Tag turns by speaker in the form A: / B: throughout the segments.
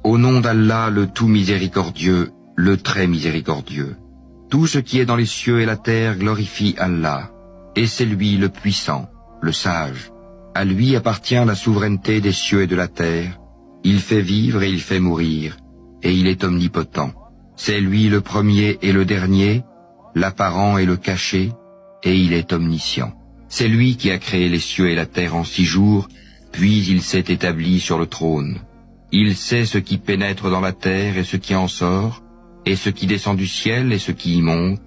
A: Au nom d'Allah, le tout miséricordieux, le très miséricordieux. Tout ce qui est dans les cieux et la terre glorifie Allah, et c'est lui le puissant, le sage. À lui appartient la souveraineté des cieux et de la terre. Il fait vivre et il fait mourir, et il est omnipotent. C'est lui le premier et le dernier, l'apparent et le caché, et il est omniscient. C'est lui qui a créé les cieux et la terre en 6 jours, puis il s'est établi sur le trône. Il sait ce qui pénètre dans la terre et ce qui en sort, et ce qui descend du ciel et ce qui y monte,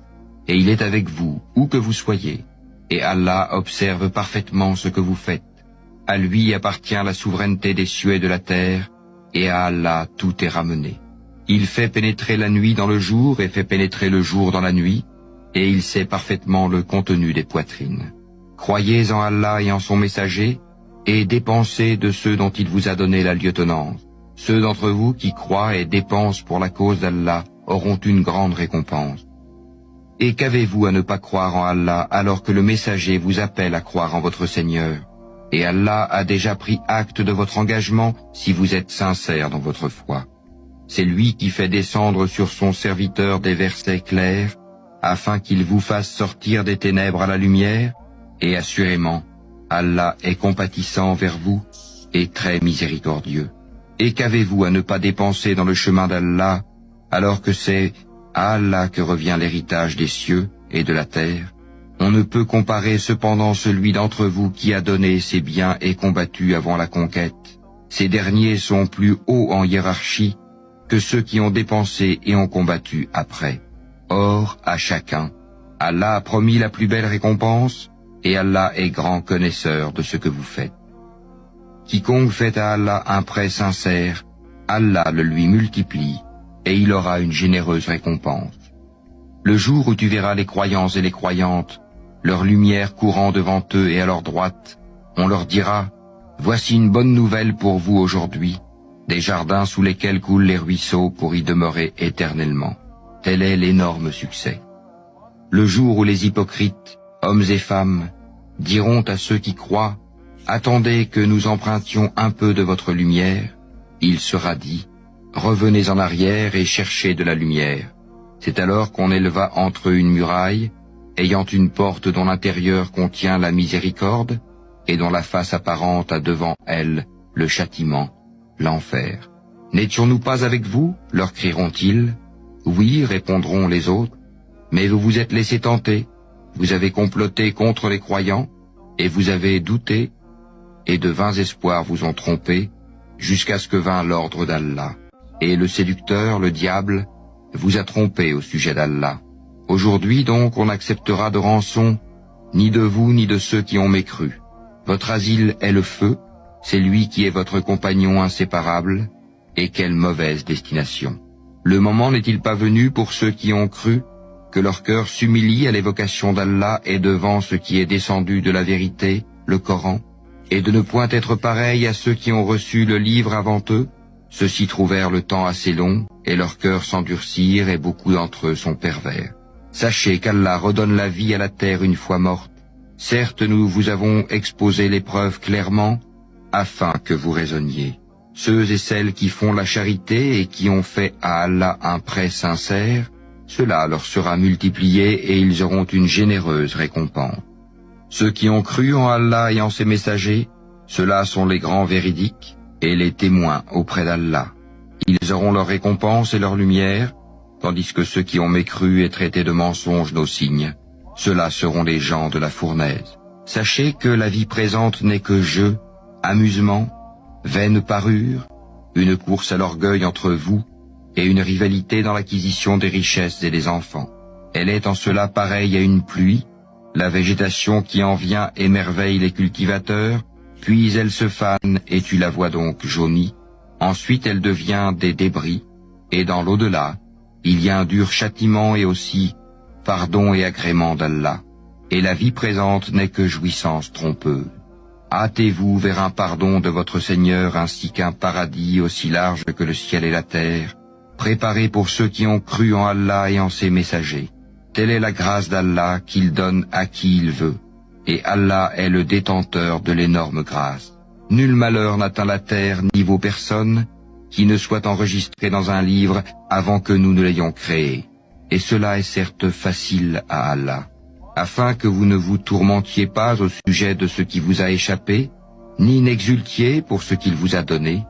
A: et il est avec vous, où que vous soyez. Et Allah observe parfaitement ce que vous faites. À lui appartient la souveraineté des cieux et de la terre, et à Allah tout est ramené. Il fait pénétrer la nuit dans le jour et fait pénétrer le jour dans la nuit, et il sait parfaitement le contenu des poitrines. Croyez en Allah et en son messager, et dépensez de ceux dont il vous a donné la lieutenance. Ceux d'entre vous qui croient et dépensent pour la cause d'Allah auront une grande récompense. Et qu'avez-vous à ne pas croire en Allah alors que le messager vous appelle à croire en votre Seigneur? Et Allah a déjà pris acte de votre engagement si vous êtes sincère dans votre foi. C'est lui qui fait descendre sur son serviteur des versets clairs, afin qu'il vous fasse sortir des ténèbres à la lumière, et assurément, Allah est compatissant vers vous et très miséricordieux. Et qu'avez-vous à ne pas dépenser dans le chemin d'Allah, alors que c'est à Allah que revient l'héritage des cieux et de la terre? On ne peut comparer cependant celui d'entre vous qui a donné ses biens et combattu avant la conquête. Ces derniers sont plus hauts en hiérarchie que ceux qui ont dépensé et ont combattu après. Or, à chacun, Allah a promis la plus belle récompense, et Allah est grand connaisseur de ce que vous faites. Quiconque fait à Allah un prêt sincère, Allah le lui multiplie, et il aura une généreuse récompense. Le jour où tu verras les croyants et les croyantes, leur lumière courant devant eux et à leur droite, on leur dira, voici une bonne nouvelle pour vous aujourd'hui, des jardins sous lesquels coulent les ruisseaux pour y demeurer éternellement. Tel est l'énorme succès. Le jour où les hypocrites, hommes et femmes, diront à ceux qui croient, attendez que nous empruntions un peu de votre lumière, il sera dit, revenez en arrière et cherchez de la lumière. C'est alors qu'on éleva entre eux une muraille, ayant une porte dont l'intérieur contient la miséricorde, et dont la face apparente a devant elle le châtiment, l'enfer. N'étions-nous pas avec vous? Leur crieront-ils. Oui, répondront les autres, mais vous vous êtes laissés tenter, vous avez comploté contre les croyants, et vous avez douté, et de vains espoirs vous ont trompé, jusqu'à ce que vint l'ordre d'Allah. Et le séducteur, le diable, vous a trompé au sujet d'Allah. Aujourd'hui donc on n'acceptera de rançon, ni de vous ni de ceux qui ont mécru. Votre asile est le feu, c'est lui qui est votre compagnon inséparable, et quelle mauvaise destination. Le moment n'est-il pas venu pour ceux qui ont cru, que leur cœur s'humilie à l'évocation d'Allah et devant ce qui est descendu de la vérité, le Coran, et de ne point être pareil à ceux qui ont reçu le livre avant eux? Ceux-ci trouvèrent le temps assez long, et leurs cœurs s'endurcirent, et beaucoup d'entre eux sont pervers. Sachez qu'Allah redonne la vie à la terre une fois morte. Certes, nous vous avons exposé l'épreuve clairement, afin que vous raisonniez. Ceux et celles qui font la charité et qui ont fait à Allah un prêt sincère, cela leur sera multiplié et ils auront une généreuse récompense. Ceux qui ont cru en Allah et en ses messagers, ceux-là sont les grands véridiques et les témoins auprès d'Allah. Ils auront leur récompense et leur lumière, tandis que ceux qui ont mécru et traité de mensonges nos signes, ceux-là seront les gens de la fournaise. Sachez que la vie présente n'est que jeu, amusement, vaine parure, une course à l'orgueil entre vous, et une rivalité dans l'acquisition des richesses et des enfants. Elle est en cela pareille à une pluie, la végétation qui en vient émerveille les cultivateurs, puis elle se fane et tu la vois donc jaunie, ensuite elle devient des débris, et dans l'au-delà, il y a un dur châtiment et aussi pardon et agrément d'Allah, et la vie présente n'est que jouissance trompeuse. Hâtez-vous vers un pardon de votre Seigneur ainsi qu'un paradis aussi large que le ciel et la terre, préparé pour ceux qui ont cru en Allah et en ses messagers. Telle est la grâce d'Allah qu'il donne à qui il veut, et Allah est le détenteur de l'énorme grâce. Nul malheur n'atteint la terre ni vos personnes, qui ne soit enregistré dans un livre avant que nous ne l'ayons créé. Et cela est certes facile à Allah, afin que vous ne vous tourmentiez pas au sujet de ce qui vous a échappé, ni n'exultiez pour ce qu'il vous a donné,